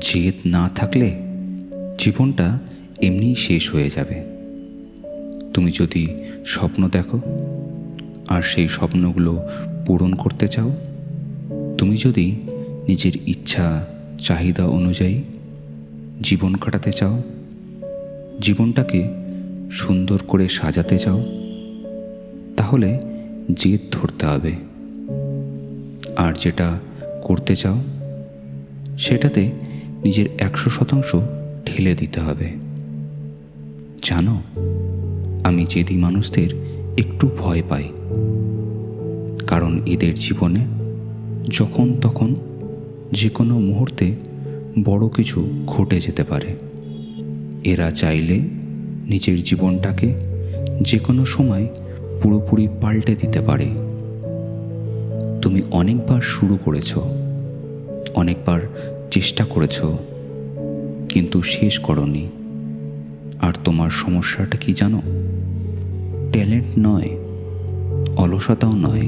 জেদ না থাকলে জীবনটা এমনিই শেষ হয়ে যাবে। তুমি যদি স্বপ্ন দেখো আর সেই স্বপ্নগুলো পূরণ করতে চাও, তুমি যদি নিজের ইচ্ছা চাহিদা অনুযায়ী জীবন কাটাতে চাও, জীবনটাকে সুন্দর করে সাজাতে চাও, তাহলে জেদ ধরতে হবে। আর যেটা করতে চাও সেটাতে নিজের 100% ঢেলে দিতে হবে। জানো, আমি জেদি মানুষদের একটু ভয় পাই, কারণ এদের জীবনে যখন তখন যে কোনো মুহূর্তে বড় কিছু ঘটে যেতে পারে। এরা চাইলে নিজের জীবনটাকে যে কোনো সময় পুরোপুরি পাল্টে দিতে পারে। তুমি অনেকবার শুরু করেছ, অনেকবার চেষ্টা করেছ, কিন্তু শেষ করনি। আর তোমার সমস্যাটা কি জানো? ট্যালেন্ট নয়, অলসতাও নয়।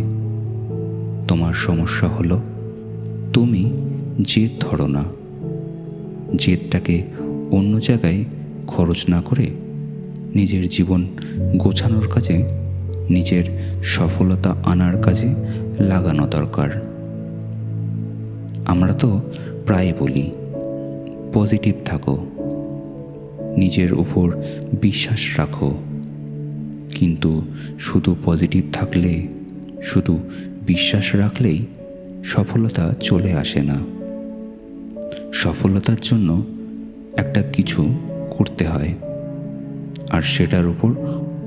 তোমার সমস্যা হলো তুমি জেদ ধরো না। জেদটাকে অন্য জায়গায় খরচ না করে নিজের জীবন গোছানোর কাজে, নিজের সফলতা আনার কাজে লাগানো দরকার। আমরা তো প্রায় বলি পজিটিভ থাকো, নিজের উপর বিশ্বাস রাখো, কিন্তু শুধু পজিটিভ থাকলে, শুধু বিশ্বাস রাখলেই সফলতা চলে আসে না। সফলতার জন্য একটা কিছু করতে হয়, আর সেটার উপর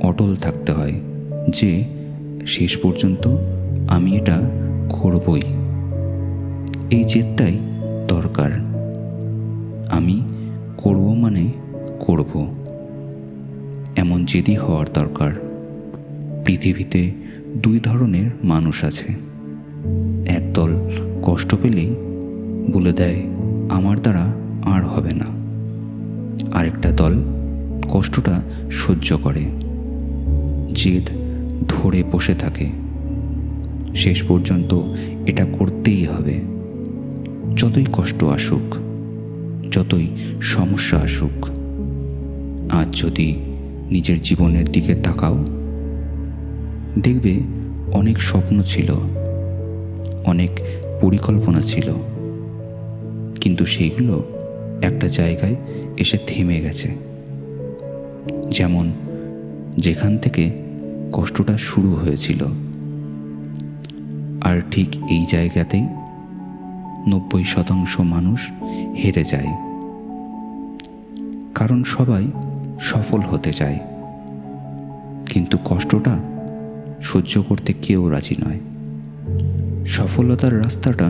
অটল থাকতে হয় যে শেষ পর্যন্ত আমি এটা করবই। এই জেদটাই দরকার। আমি করব মানে করব, এমন জেদি হওয়ার দরকার। পৃথিবীতে দুই ধরনের মানুষ আছে। একদল কষ্ট পেলেই বলে দেয় আমার দ্বারা আর হবে না। আরেকটা দল কষ্টটা সহ্য করে, জেদ ধরে বসে থাকে, শেষ পর্যন্ত এটা করতেই হবে। যতই কষ্ট আসুক, যতই সমস্যা আসুক। আজ যদি নিজের জীবনের দিকে তাকাও, দেখবে অনেক স্বপ্ন ছিল, অনেক পরিকল্পনা ছিল, কিন্তু সেইগুলো একটা জায়গায় এসে থেমে গেছে। যেমন যেখান থেকে কষ্টটা শুরু হয়েছিল। আর ঠিক এই জায়গাতেই 90% মানুষ হেরে যায়, কারণ সবাই সফল হতে চায়, কিন্তু কষ্টটা সহ্য করতে কেউ রাজি নয়। সফলতার রাস্তাটা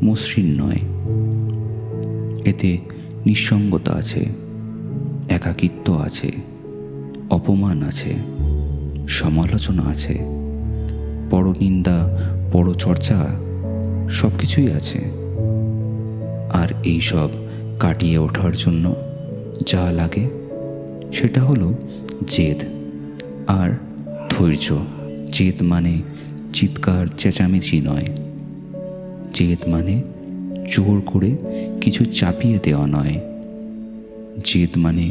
মসৃণ নয়, এতে নিঃসঙ্গতা আছে, একাকিত্ব আছে, অপমান আছে, সমালোচনা আছে, পরনিন্দা, পরচর্চা, সব কিছুই আছে। আর এই সব কাটিয়ে ওঠার জন্য যা লাগে সেটা হলো জেদ আর ধৈর্য। জেদ মানে চিৎকার চেঁচামেচি নয়। জেদ মানে জোর করে কিছু চাপিয়ে দেওয়া নয়। জেদ মানে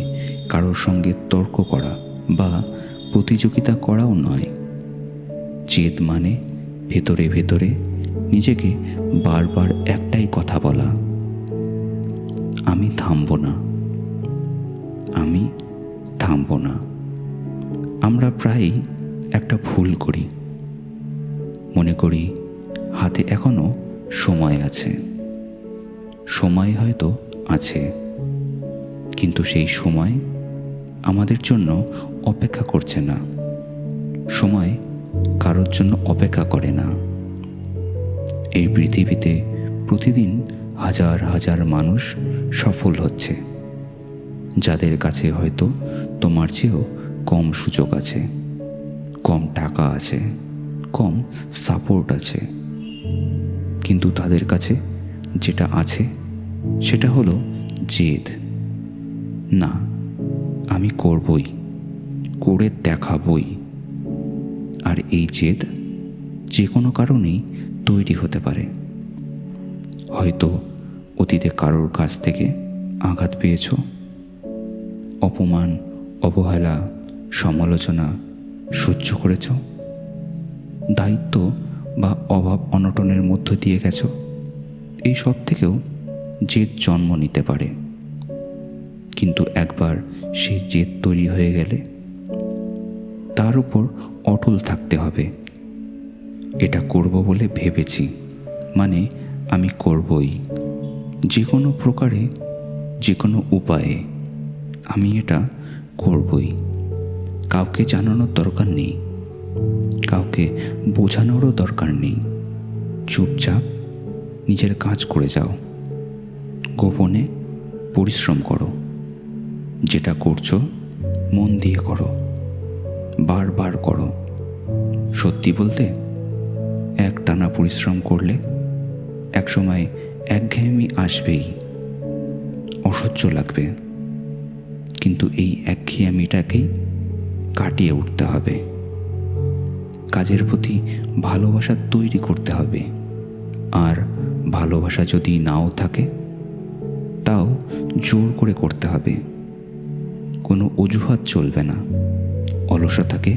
কারোর সঙ্গে তর্ক করা বা প্রতিযোগিতা করাও নয়। জেদ মানে ভেতরে ভেতরে নিজেকে বারবার একটাই কথা বলা, আমি থামব না, আমি থামব না। আমরা প্রায়ই একটা ভুল করি, মনে করি হাতে এখনো সময় আছে। সময় হয়তো আছে, কিন্তু সেই সময় আমাদের জন্য অপেক্ষা করছে না। সময় কারোর জন্য অপেক্ষা করে না। এই পৃথিবীতে প্রতিদিন হাজার হাজার মানুষ সফল হচ্ছে, যাদের কাছে হয়তো তোমার চেয়েও কম সুযোগ আছে, কম টাকা আছে, কম সাপোর্ট আছে, কিন্তু তাদের কাছে যেটা আছে সেটা হলো জেদ। না, আমি করবই, করে দেখাবই। আর এই জেদ যে কোনো কারণেই তৈরি হতে পারে। হয়তো অতীতে কারোর কাছ থেকে আঘাত পেয়েছ? অপমান, অবহেলা, সমালোচনা সহ্য করেছ? দায়িত্ব বা অভাব অনটনের মধ্য দিয়ে গেছ? এই সব থেকেও জেদ জন্ম নিতে পারে, কিন্তু একবার সেই জেদ তৈরি হয়ে গেলে তার উপর অটল থাকতে হবে। এটা করব বলে ভেবেছি, মানে আমি করবই, যে কোনো প্রকারে, যে কোনো উপায়ে আমি এটা করবই। কাউকে জানানোর দরকার নেই, কাউকে বোঝানোরও দরকার নেই। চুপচাপ নিজের কাজ করে যাও, গোপনে পরিশ্রম করো। যেটা করছো মন দিয়ে করো, বারবার করো। সত্যি বলতে, একটানা পরিশ্রম করলে একসময় একঘেয়েমি আসবেই, অসহ্য লাগবে, কিন্তু এই একঘেয়েমিটাকেই কাটিয়ে উঠতে হবে। কাজের প্রতি ভালোবাসা তৈরি করতে হবে, আর ভালোবাসা যদি নাও থাকে তাও জোর করে করতে হবে। কোনো অজুহাত চলবে না, অলসতাকে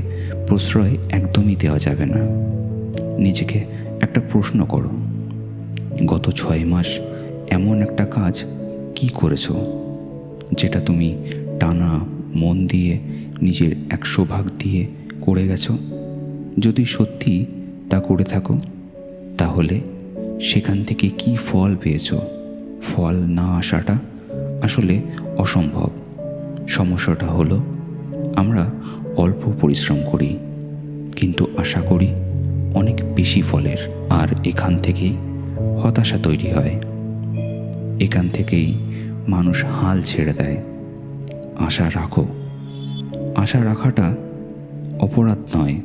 প্রশ্রয় একদমই দেওয়া যাবে না। নিজেকে একটা প্রশ্ন করো, গত 6 মাস এমন একটা কাজ কি করেছো যেটা তুমি টানা মন দিয়ে নিজের 100% দিয়ে করে গেছো? যদি সত্যি তা করে থাকো, তাহলে সেখান থেকে কি ফল পেয়েছো? ফল না আসাটা আসলে অসম্ভব। সমস্যাটা হলো আমরা অল্প পরিশ্রম করি, কিন্তু আশা করি অনেক বেশি ফলের। আর এখান থেকেই হতাশা তৈরি হয়, এখান থেকেই মানুষ হাল ছেড়ে দেয়। আশা রাখো, আশা রাখাটা অপরাধ নয়,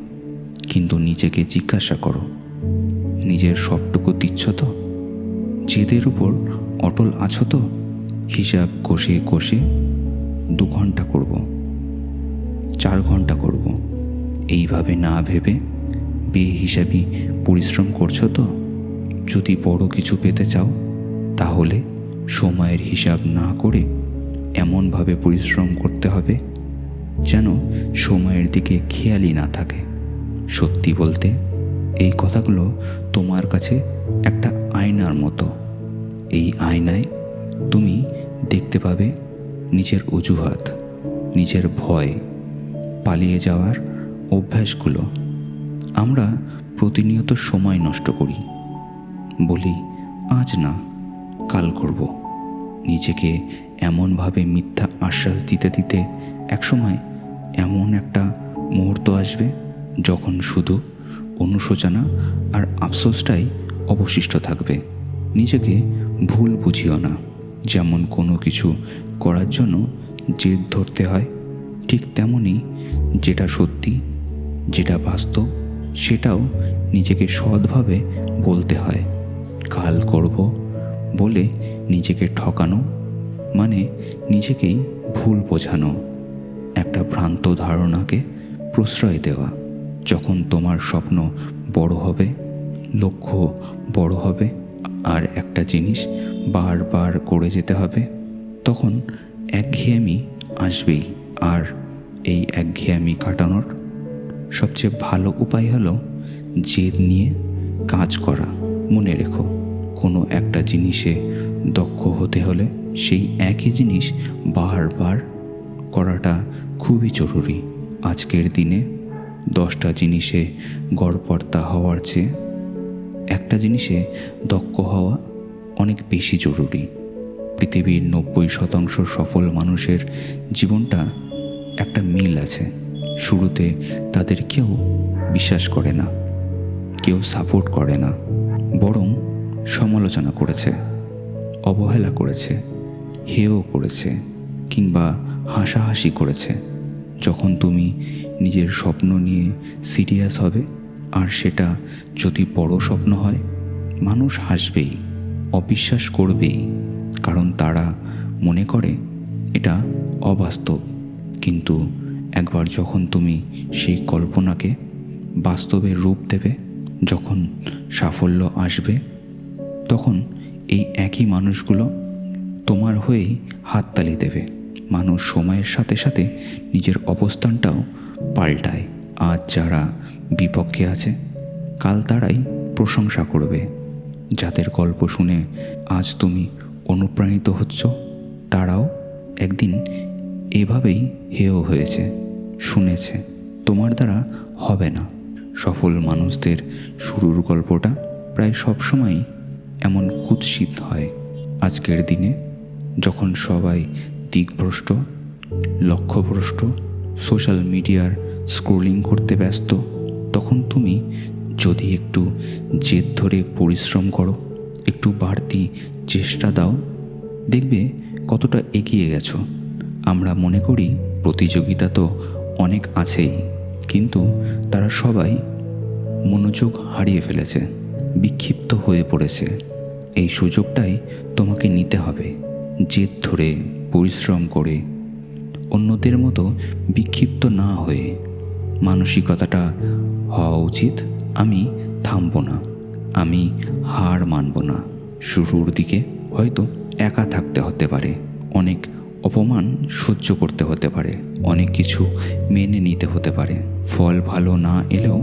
কিন্তু নিজেকে জিজ্ঞাসা করো, নিজের সবটুকু দিচ্ছ তো? জেদের উপর অটল আছো তো? হিসাব কষে কষে 2 ঘন্টা করব, 4 ঘন্টা করব, এইভাবে না ভেবে বেহিসাবি পরিশ্রম করছো তো? যদি বড় কিছু পেতে চাও, তাহলে সময়ের হিসাব না করে এমনভাবে পরিশ্রম করতে হবে যেন সময়ের দিকে খেয়ালই না থাকে। সত্যি বলতে, এই কথাগুলো তোমার কাছে একটা আয়নার মতো। এই আয়নায় তুমি দেখতে পাবে নিজের অজুহাত, নিজের ভয়, পালিয়ে যাওয়ার অভ্যাসগুলো। আমরা প্রতিনিয়ত সময় নষ্ট করি, বলি আজ না, কাল করব। নিজেকে এমনভাবে মিথ্যা আশ্বাস দিতে দিতে একসময় এমন একটা মুহূর্ত আসবে যখন শুধু অনুশোচনা আর আফসোসটাই অবশিষ্ট থাকবে। নিজেকে ভুল বুঝিও না। যেমন কোনো কিছু করার জন্য জেদ ধরতে হয়, ঠিক তেমনই যেটা সত্যি, যেটা বাস্তব, সেটাও নিজেকে সৎভাবে বলতে হয়। কাল করব বলে নিজেকে ঠকানো মানে নিজেকেই ভুল বোঝানো, একটা ভ্রান্ত ধারণাকে প্রশ্রয় দেওয়া। যখন তোমার স্বপ্ন বড় হবে, লক্ষ্য বড় হবে, আর একটা জিনিস বারবার করে যেতে হবে, তখন একঘেয়েমি আসবেই। আর এই একঘেয়েমি কাটানোর সবচেয়ে ভালো উপায় হলো জেদ নিয়ে কাজ করা। মনে রেখো, কোনো একটা জিনিসে দক্ষ হতে হলে সেই একই জিনিস বারবার করাটা খুবই জরুরি। আজকের দিনে 10টা জিনিসে গড়পড়তা হওয়ার চেয়ে একটা জিনিসে দক্ষ হওয়া অনেক বেশি জরুরি। পৃথিবীর 90% সফল মানুষের জীবনটা একটা মিল আছে। শুরুতে তাদের কেউ বিশ্বাস করে না, কেউ সাপোর্ট করে না, বরং সমালোচনা করেছে, অবহেলা করেছে, হেয় করেছে, কিংবা হাসাহাসি করেছে। যখন তুমি নিজের স্বপ্ন নিয়ে সিরিয়াস হবে, আর সেটা যদি বড় স্বপ্ন হয়, মানুষ হাসবেই, অবিশ্বাস করবেই, কারণ তারা মনে করে এটা অবাস্তব। কিন্তু একবার যখন তুমি সেই কল্পনাকে বাস্তবে রূপ দেবে, যখন সাফল্য আসবে, তখন এই একই মানুষগুলো তোমার হয়েই হাততালি দেবে। মানুষ সময়ের সাথে সাথে নিজের অবস্থানটাও পাল্টায়। আজ যারা বিপক্ষে আছে, কাল তারাই প্রশংসা করবে। যাদের গল্প শুনে আজ তুমি অনুপ্রাণিত হচ্ছ, তারাও একদিন এভাবেই হেয় হয়েছে, শুনেছে। তোমার দ্বারা হবে না। সফল মানুষদের শুরুর গল্পটা প্রায় সবসময়ই এমন কুৎসিত হয়। আজকের দিনে যখন সবাই দিকভ্রষ্ট, লক্ষ্যভ্রষ্ট, সোশ্যাল মিডিয়ার স্ক্রোলিং করতে ব্যস্ত, তখন তুমি যদি একটু জেদ ধরে পরিশ্রম করো, একটু বাড়তি চেষ্টা দাও, দেখবে কতটা এগিয়ে গেছো। আমরা মনে করি প্রতিযোগিতা তো অনেক আছেই, কিন্তু তারা সবাই মনোযোগ হারিয়ে ফেলেছে, বিক্ষিপ্ত হয়ে পড়েছে। এই সুযোগটাই তোমাকে নিতে হবে। জেদ ধরে পরিশ্রম করে অন্যদের মতো বিক্ষিপ্ত না হয়ে মানসিকতাটা হওয়া উচিত, আমি থামব না, আমি হার মানব না। শুরুর দিকে হয়তো একা থাকতে হতে পারে, অনেক অপমান সহ্য করতে হতে পারে, অনেক কিছু মেনে নিতে হতে পারে। ফল ভালো না এলেও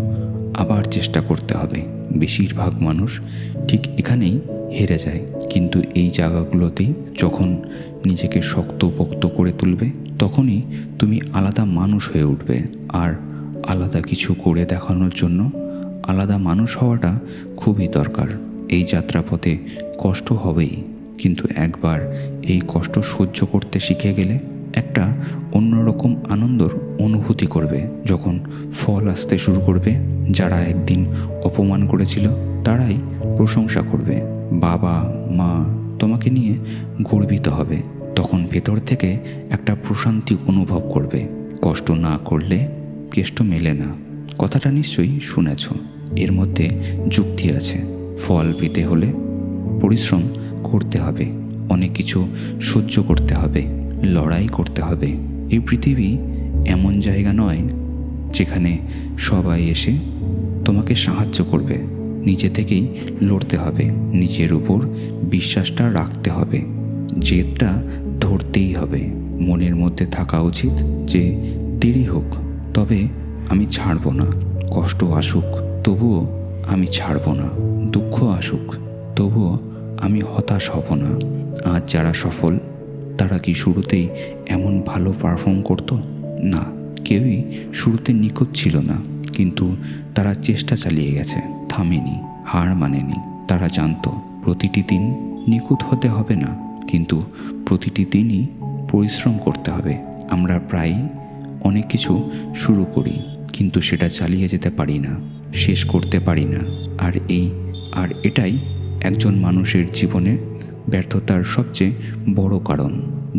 আবার চেষ্টা করতে হবে। বেশিরভাগ মানুষ ঠিক এখানেই হেরে যায়। কিন্তু এই জায়গাগুলোতেই যখন নিজেকে শক্তপোক্ত করে তুলবে, তখনই তুমি আলাদা মানুষ হয়ে উঠবে। আর আলাদা কিছু করে দেখানোর জন্য আলাদা মানুষ হওয়াটা খুবই দরকার। এই যাত্রাপথে কষ্ট হবেই, কিন্তু একবার এই কষ্ট সহ্য করতে শিখে গেলে একটা অন্যরকম আনন্দর অনুভূতি করবে। যখন ফল আসতে শুরু করবে, যারা একদিন অপমান করেছিল তারাই প্রশংসা করবে। বাবা মা তোমাকে নিয়ে গর্বিত হবে। তখন ভেতর থেকে একটা প্রশান্তি অনুভব করবে। কষ্ট না করলে কেষ্ট মেলে না, কথাটা নিশ্চয়ই শুনেছ। এর মধ্যে যুক্তি আছে। ফল পেতে হলে পরিশ্রম করতে হবে, অনেক কিছু সহ্য করতে হবে, লড়াই করতে হবে। এই পৃথিবী এমন জায়গা নয় যেখানে সবাই এসে তোমাকে সাহায্য করবে। নিজে থেকেই লড়তে হবে, নিজের উপর বিশ্বাসটা রাখতে হবে, জেদটা ধরতেই হবে। মনের মধ্যে থাকা উচিত যে দেরি হোক, তবে আমি ছাড়ব না। কষ্ট আসুক, তবুও আমি ছাড়ব না। দুঃখ আসুক, তবুও আমি হতাশ হব না। আজ যারা সফল, তারা কি শুরুতেই এমন ভালো পারফর্ম করতো? না, কেউই শুরুতে নিখুঁত ছিল না, কিন্তু তারা চেষ্টা চালিয়ে গেছে, থামেনি, হার মানেনি। তারা জানতো প্রতিটি দিন নিখুঁত হতে হবে না, কিন্তু প্রতিটি দিনই পরিশ্রম করতে হবে। আমরা প্রায় অনেক কিছু শুরু করি, কিন্তু সেটা চালিয়ে যেতে পারি না, শেষ করতে পারি না। আর এটাই একজন মানুষের জীবনে ব্যর্থতার সবচেয়ে বড় কারণ।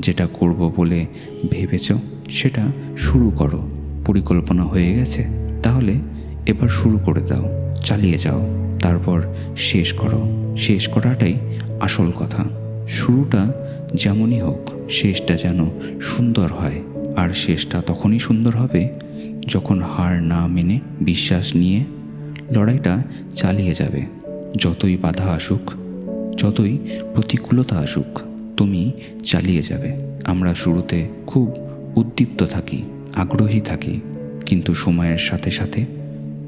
যেটা করব বলে ভেবেছ, সেটা শুরু করো। পরিকল্পনা হয়ে গেছে, তাহলে এবার শুরু করে দাও, চালিয়ে যাও, তারপর শেষ করো। শেষ করাটাই আসল কথা। শুরুটা যেমনই হোক, শেষটা যেন সুন্দর হয়। আর শেষটা তখনই সুন্দর হবে যখন হার না মেনে বিশ্বাস নিয়ে লড়াইটা চালিয়ে যাবে। যতই বাধা আসুক, যতই প্রতিকূলতা আসুক, তুমি চালিয়ে যাবে। আমরা শুরুতে খুব উদ্দীপ্ত থাকি, আগ্রহী থাকি, কিন্তু সময়ের সাথে সাথে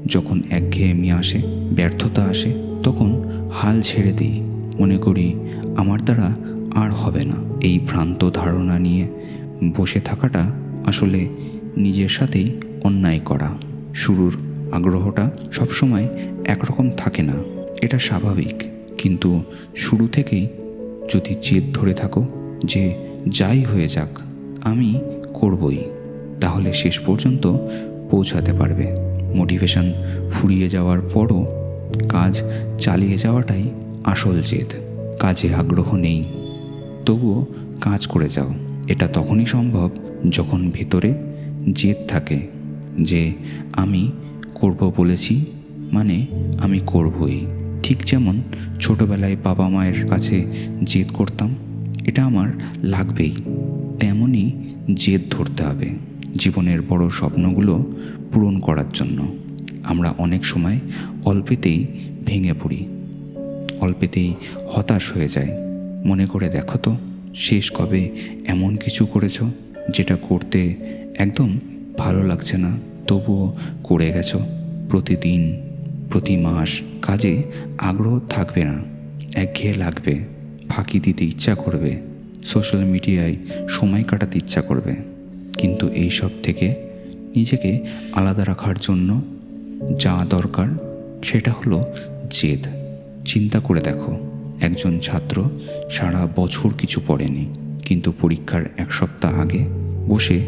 যখন একঘেয়েমি আসে, ব্যর্থতা আসে, তখন হাল ছেড়ে দিই। মনে করি আমার দ্বারা আর হবে না। এই ভ্রান্ত ধারণা নিয়ে বসে থাকাটা আসলে নিজের সাথেই অন্যায় করা। শুরুর আগ্রহটা সবসময় একরকম থাকে না, এটা স্বাভাবিক। কিন্তু শুরু থেকেই যদি জেদ ধরে থাকো যে যাই হয়ে যাক আমি করবই, তাহলে শেষ পর্যন্ত পৌঁছাতে পারবে। মোটিভেশন ফুরিয়ে যাওয়ার পরও কাজ চালিয়ে যাওয়াটাই আসল জেদ। কাজে আগ্রহ নেই, তবুও কাজ করে যাও। এটা তখনই সম্ভব যখন ভেতরে জেদ থাকে, যে আমি করব বলেছি মানে আমি করবই। ঠিক যেমন ছোটবেলায় বাবা মায়ের কাছে জেদ করতাম, এটা আমার লাগবেই, তেমনই জেদ ধরতে হবে জীবনের বড় স্বপ্নগুলো পূরণ করার জন্য। আমরা অনেক সময় অল্পেতেই ভেঙে পড়ি, অল্পেতেই হতাশ হয়ে যায়। মনে করে দেখো তো, শেষ কবে এমন কিছু করেছো যেটা করতে একদম ভালো লাগছে না, তবুও করে গেছো? প্রতিদিন, প্রতি মাস কাজে আগ্রহ থাকবে না, একঘেয়ে লাগবে, ফাঁকি দিতে ইচ্ছা করবে, সোশ্যাল মিডিয়ায় সময় কাটাতে ইচ্ছা করবে। কিন্তু এই সব থেকে নিজেকে আলাদা রাখার জন্য যা দরকার সেটা হলো জেদ। চিন্তা করে দেখো, একজন ছাত্র সারা বছর কিছু পড়েনি, কিন্তু পরীক্ষার এক সপ্তাহ আগে বসে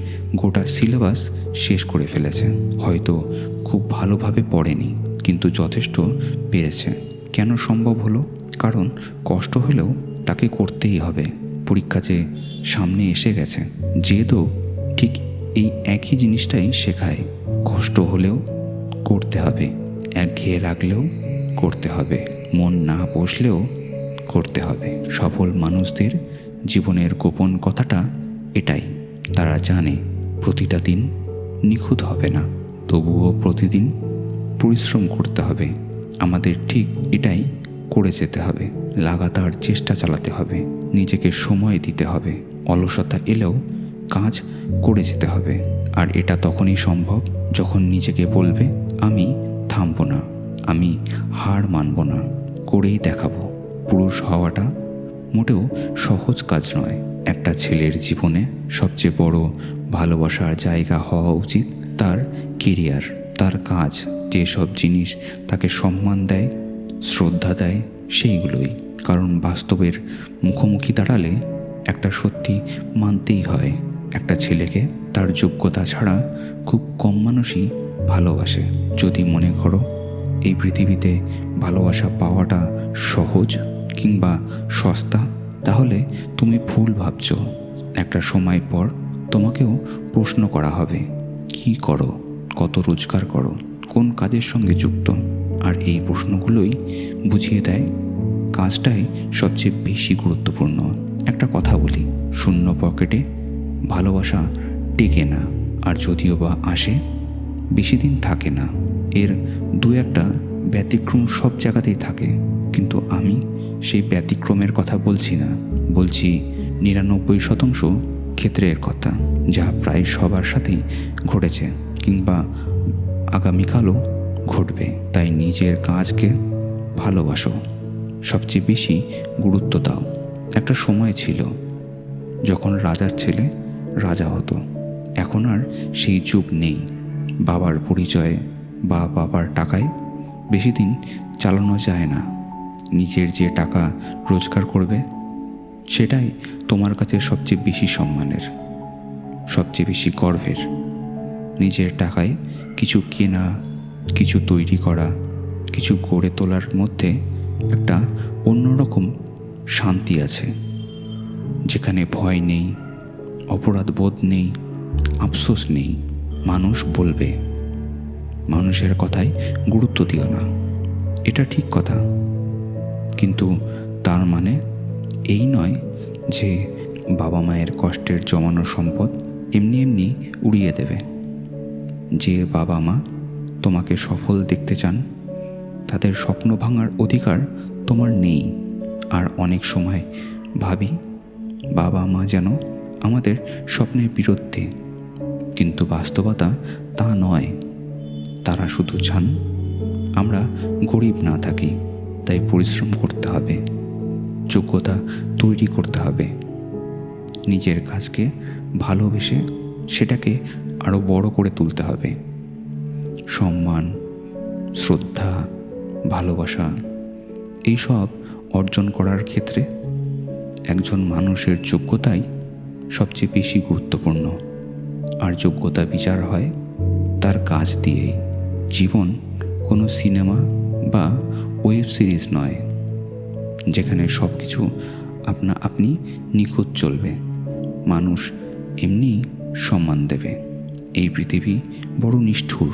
গোটা সিলেবাস শেষ করে ফেলেছে। হয়তো খুব ভালোভাবে পড়েনি, কিন্তু যথেষ্ট পেরেছে। কেন সম্ভব হলো? কারণ কষ্ট হলেও তাকে করতেই হবে। পরীক্ষা যে সামনে এসে গেছে, জেদও ঠিক এই একই জিনিসটাই শেখায়। কষ্ট হলেও করতে হবে, একঘেয়ে লাগলেও করতে হবে, মন না বসলেও করতে হবে। সফল মানুষদের জীবনের গোপন কথাটা এটাই। তারা জানে প্রতিটা দিন নিখুঁত হবে না, তবুও প্রতিদিন পরিশ্রম করতে হবে। আমাদের ঠিক এটাই করে যেতে হবে। লাগাতার চেষ্টা চালাতে হবে, নিজেকে সময় দিতে হবে, অলসতা এলেও কাজ করে যেতে হবে। আর এটা তখনই সম্ভব যখন নিজেকে বলবে, আমি থামবো না, আমি হার মানব না, করেই দেখাবো। পুরুষ হওয়াটা মোটেও সহজ কাজ নয়। একটা ছেলের জীবনে সবচেয়ে বড় ভালোবাসার জায়গা হওয়া উচিত তার কেরিয়ার, তার কাজ। যেসব জিনিস তাকে সম্মান দেয়, শ্রদ্ধা দেয়, সেইগুলোই। কারণ বাস্তবের মুখোমুখি দাঁড়ালে একটা সত্যি মানতেই হয়, একটা ছেলেকে তার যোগ্যতা ছাড়া খুব কম মানুষই ভালোবাসে। যদি মনে করো এই পৃথিবীতে ভালোবাসা পাওয়াটা সহজ কিংবা সস্তা, তাহলে তুমি ভুল ভাবছো। একটা সময় পর তোমাকেও প্রশ্ন করা হবে, কি করো, কত রোজগার করো, কোন কাজের সঙ্গে যুক্ত। আর এই প্রশ্নগুলোই বুঝিয়ে দেয় কাজটাই সবচেয়ে বেশি গুরুত্বপূর্ণ। একটা কথা বলি, শূন্য পকেটে ভালোবাসা টেকে না, আর যদিও বা আসে বেশি দিন থাকে না। এর দু একটা ব্যতিক্রম সব জায়গাতেই থাকে, কিন্তু আমি সেই ব্যতিক্রমের কথা বলছি না, বলছি 99% ক্ষেত্রের কথা, যা প্রায় সবার সাথেই ঘটেছে কিংবা আগামীকালও ঘটবে। তাই নিজের কাজকে ভালোবাসো, সবচেয়ে বেশি গুরুত্ব দাও। একটা সময় ছিল যখন রাজার ছেলে রাজা হতো, এখন আর সেই যুগ নেই। বাবার পরিচয়ে বা বাবার টাকায় বেশি দিন চালানো যায় না। নিজের যে টাকা রোজগার করবে সেটাই তোমার কাছে সবচেয়ে বেশি সম্মানের, সবচেয়ে বেশি গর্বের। নিজের টাকায় কিছু কেনা, কিছু তৈরি করা, কিছু গড়ে তোলার মধ্যে একটা অন্যরকম শান্তি আছে, যেখানে ভয় নেই, অপরাধ বোধ নেই, আফসোস নেই। মানুষ বলবে, মানুষের কথায় গুরুত্ব দিও না, এটা ঠিক কথা, কিন্তু তার মানে এই নয় যে বাবা মায়ের কষ্টের জমানো সম্পদ এমনি এমনি উড়িয়ে দেবে। যে বাবা মা তোমাকে সফল দেখতে চান, তাদের স্বপ্ন ভাঙার অধিকার তোমার নেই। আর অনেক সময় ভাবি বাবা মা যেন আমাদের স্বপ্নের বিরুদ্ধে, কিন্তু বাস্তবতা তা নয়। তারা শুধু চান আমরা গরিব না থাকি। তাই পরিশ্রম করতে হবে, যোগ্যতা তৈরি করতে হবে, নিজের কাজকে ভালোবেসে সেটাকে আরও বড় করে তুলতে হবে। সম্মান, শ্রদ্ধা, ভালোবাসা এইসব অর্জন করার ক্ষেত্রে একজন মানুষের যোগ্যতাই সবচেয়ে বেশি গুরুত্বপূর্ণ। আর যোগ্যতা বিচার হয় তার কাজ দিয়েই। জীবন কোনো সিনেমা বা ওয়েব সিরিজ নয়, যেখানে সব কিছু আপনি নিখুঁত চলবে। মানুষ এমনি সম্মান দেবে। এই পৃথিবী বড় নিষ্ঠুর।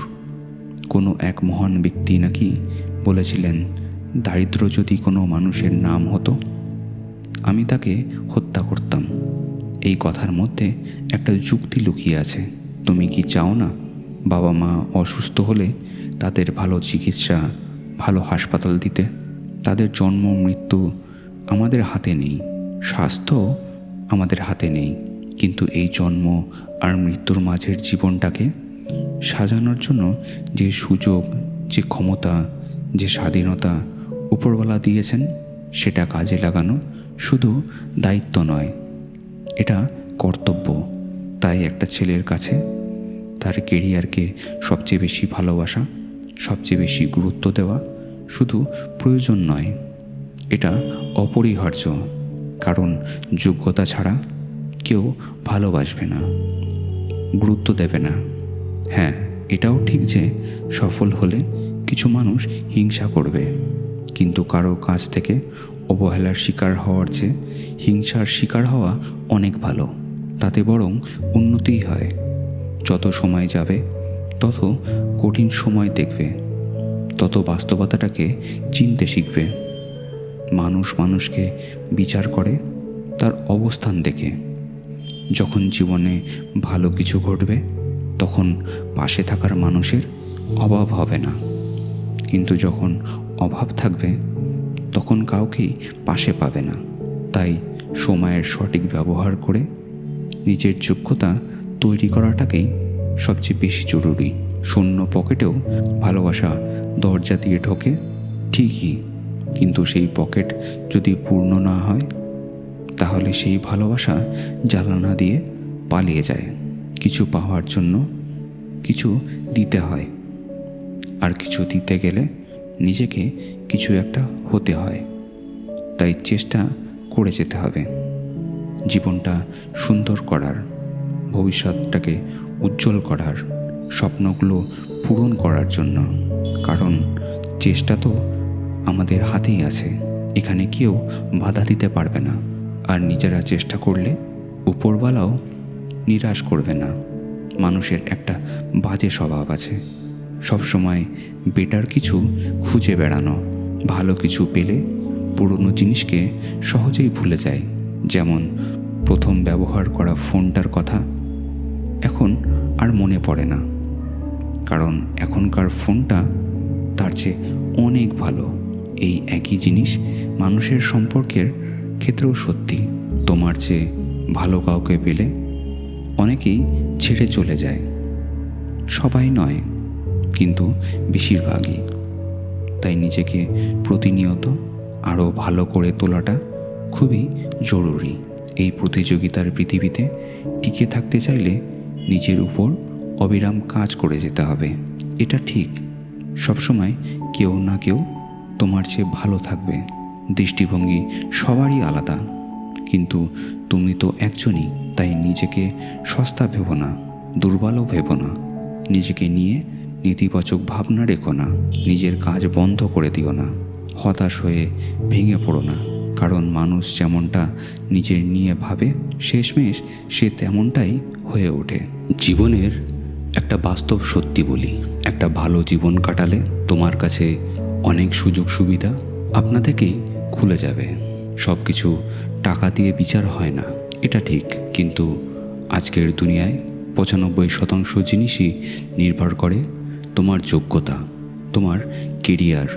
কোনো এক মহান ব্যক্তি নাকি বলেছিলেন, দারিদ্র যদি কোনো মানুষের নাম হতো, আমি তাকে হত্যা করতাম। এই কথার মধ্যে একটা যুক্তি লুকিয়ে আছে। তুমি কি চাও না বাবা মা অসুস্থ হলে তাদের ভালো চিকিৎসা, ভালো হাসপাতাল দিতে? তাদের জন্ম মৃত্যু আমাদের হাতে নেই, স্বাস্থ্য আমাদের হাতে নেই, কিন্তু এই জন্ম আর মৃত্যুর মাঝের জীবনটাকে সাজানোর জন্য যে সুযোগ, যে ক্ষমতা, যে স্বাধীনতা উপরওয়ালা দিয়েছেন, সেটা কাজে লাগানো শুধু দায়িত্ব নয়, এটা কর্তব্য। তাই একটা ছেলের কাছে তার কেরিয়ারকে সবচেয়ে বেশি ভালোবাসা, সবচেয়ে বেশি গুরুত্ব দেওয়া শুধু প্রয়োজন নয়, এটা অপরিহার্য। কারণ যোগ্যতা ছাড়া কেউ ভালোবাসবে না, গুরুত্ব দেবে না। হ্যাঁ, এটাও ঠিক যে সফল হলে কিছু মানুষ হিংসা করবে, কিন্তু কারো কাছ থেকে অবহেলার শিকার হওয়ার চেয়ে হিংসার শিকার হওয়া অনেক ভালো। তাতে বরং উন্নতিই হয়। যত সময় যাবে তত কঠিন সময় দেখবে, তত বাস্তবতাটাকে চিনতে শিখবে। মানুষ মানুষকে বিচার করে তার অবস্থান দেখে। যখন জীবনে ভালো কিছু ঘটবে তখন পাশে থাকার মানুষের অভাব হবে না, কিন্তু যখন অভাব থাকবে তখন কাউকেই পাশে পাবে না। তাই সময়ের সঠিক ব্যবহার করে নিজের যোগ্যতা তৈরি করাটাকেই সবচেয়ে বেশি জরুরি। শূন্য পকেটেও ভালোবাসা দরজা দিয়ে ঢোকে ঠিকই, কিন্তু সেই পকেট যদি পূর্ণ না হয় তাহলে সেই ভালোবাসা জ্বালানা দিয়ে পালিয়ে যায়। কিছু পাওয়ার জন্য কিছু দিতে হয়, আর কিছু দিতে গেলে নিজেকে কিছু একটা হতে হয়। তাই চেষ্টা করে যেতে হবে জীবনটা সুন্দর করার, ভবিষ্যৎটাকে উজ্জ্বল করার, স্বপ্নগুলো পূরণ করার জন্য। কারণ চেষ্টা তো আমাদের হাতেই আছে, এখানে কেউ বাধা দিতে পারবে না। আর নিজেরা চেষ্টা করলে উপরওয়ালাও নিরাশ করবে না। মানুষের একটা বাজে স্বভাব আছে, সবসময় বেটার কিছু খুঁজে বেড়ানো। ভালো কিছু পেলে পুরনো জিনিসকে সহজেই ভুলে যায়। যেমন প্রথম ব্যবহার করা ফোনটার কথা এখন আর মনে পড়ে না, কারণ এখনকার ফোনটা তার চেয়ে অনেক ভালো। এই একই জিনিস মানুষের সম্পর্কের ক্ষেত্রেও সত্যি। তোমার চেয়ে ভালো কাউকে পেলে অনেকেই ছেড়ে চলে যায়, সবাই নয় কিন্তু বেশিরভাগই। তাই নিজেকে প্রতিনিয়ত আরও ভালো করে তোলাটা খুবই জরুরি। এই প্রতিযোগিতার পৃথিবীতে টিকে থাকতে চাইলে নিজের উপর অবিরাম কাজ করে যেতে হবে। এটা ঠিক, সবসময় কেউ না কেউ তোমার চেয়ে ভালো থাকবে। দৃষ্টিভঙ্গি সবারই আলাদা, কিন্তু তুমি তো একজনই। তাই নিজেকে সস্তা ভেবো না, দুর্বলও ভেবো না। নিজেকে নিয়ে নেতিবাচক ভাবনা রেখো না। নিজের কাজ বন্ধ করে দিও না। হতাশ হয়ে ভেঙে পড়ো না, কারণ মানুষ যেমনটা নিজের নিয়ে ভাবে শেষমেশ সে তেমনটাই হয়ে ওঠে। জীবনের একটা বাস্তব সত্যি বলি, একটা ভালো জীবন কাটালে তোমার কাছে অনেক সুযোগ সুবিধা আপনা থেকেই খুলে যাবে। সব কিছু টাকা দিয়ে বিচার হয় না, এটা ঠিক, কিন্তু আজকের দুনিয়ায় 95% জিনিসই নির্ভর করে তোমার যোগ্যতা, তোমার কেরিয়ার,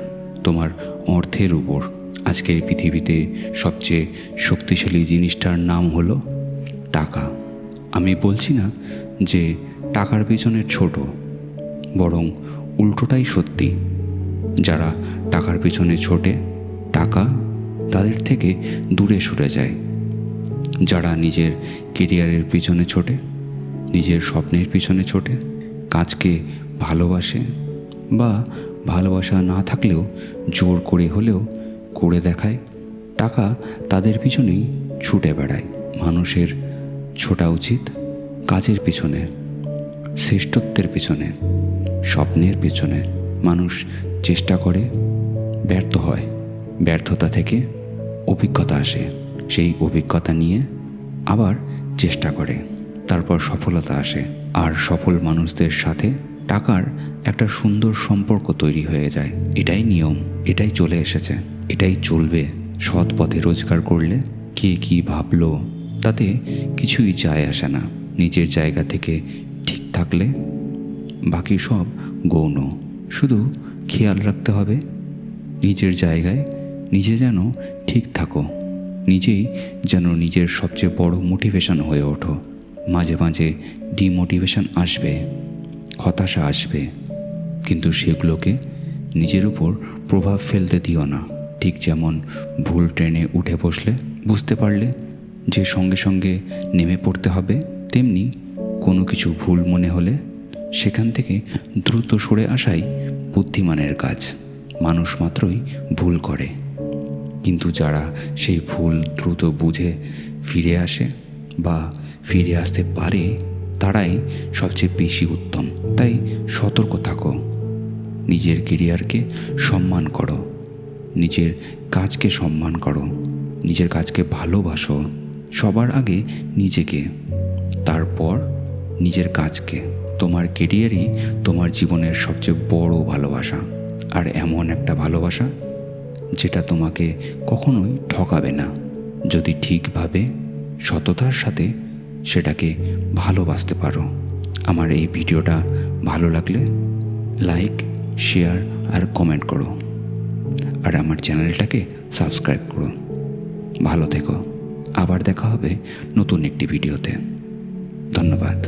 তোমার অর্থের উপর। আজকের পৃথিবীতে সবচেয়ে শক্তিশালী জিনিসটার নাম হলো টাকা। আমি বলছি না যে টাকার পেছনে ছোট, বরং উল্টোটাই সত্যি। যারা টাকার পেছনে ছোটে, টাকা তাদের থেকে দূরে সরে যায়। যারা নিজের কেরিয়ারের পিছনে ছোটে, নিজের স্বপ্নের পিছনে ছোটে, কাজকে ভালোবাসে বা ভালোবাসা না থাকলেও জোর করে হলেও করে দেখায়, টাকা তাদের পিছনেই ছুটে বেড়ায়। মানুষের ছোটা উচিত কাজের পিছনে, শ্রেষ্ঠত্বের পিছনে, স্বপ্নের পিছনে। মানুষ চেষ্টা করে, ব্যর্থ হয়, ব্যর্থতা থেকে অভিজ্ঞতা আসে, সেই অভিজ্ঞতা নিয়ে আবার চেষ্টা করে, তারপর সফলতা আসে। আর সফল মানুষদের সাথে টাকার একটা সুন্দর সম্পর্ক তৈরি হয়ে যায়। এটাই নিয়ম, এটাই চলে এসেছে, এটাই চলবে। সৎ পথে রোজগার করলে কে কী ভাবলো তাতে কিছুই যায় আসে না। নিজের জায়গা থেকে ঠিক থাকলে বাকি সব গৌণ। শুধু খেয়াল রাখতে হবে নিজের জায়গায় নিজে যেন ঠিক থাকো, নিজেই যেন নিজের সবচেয়ে বড় মোটিভেশন হয়ে ওঠো। মাঝে মাঝে ডিমোটিভেশন আসবে, হতাশা আসবে, কিন্তু সেগুলোকে নিজের উপর প্রভাব ফেলতে দিও না। ঠিক যেমন ভুল ট্রেনে উঠে বসলে বুঝতে পারলে যে সঙ্গে সঙ্গে নেমে পড়তে হবে, তেমনি কোনো কিছু ভুল মনে হলে সেখান থেকে দ্রুত সরে আসাই বুদ্ধিমানের কাজ। মানুষ মাত্রই ভুল করে, কিন্তু যারা সেই ভুল দ্রুত বুঝে ফিরে আসে বা ফিরে আসতে পারে তারাই সবচেয়ে বেশি উত্তম। তাই সতর্ক থাকো, নিজের কেরিয়ারকে সম্মান করো, নিজের কাজকে সম্মান করো, নিজের কাজকে ভালোবাসো। সবার আগে নিজেকে, তারপর নিজের কাজকে। তোমার কেরিয়ারই তোমার জীবনের সবচেয়ে বড় ভালোবাসা, আর এমন একটা ভালোবাসা যেটা তোমাকে কখনোই ঠকাবে না, যদি ঠিকভাবে সততার সাথে সেটাকে ভালোবাসতে পারো। আমার এই ভিডিওটা ভালো লাগলে লাইক, শেয়ার আর কমেন্ট করো, আর আমার চ্যানেলটাকে সাবস্ক্রাইব করো। ভালো থেকো, আবার দেখা হবে নতুন একটি ভিডিওতে। ধন্যবাদ।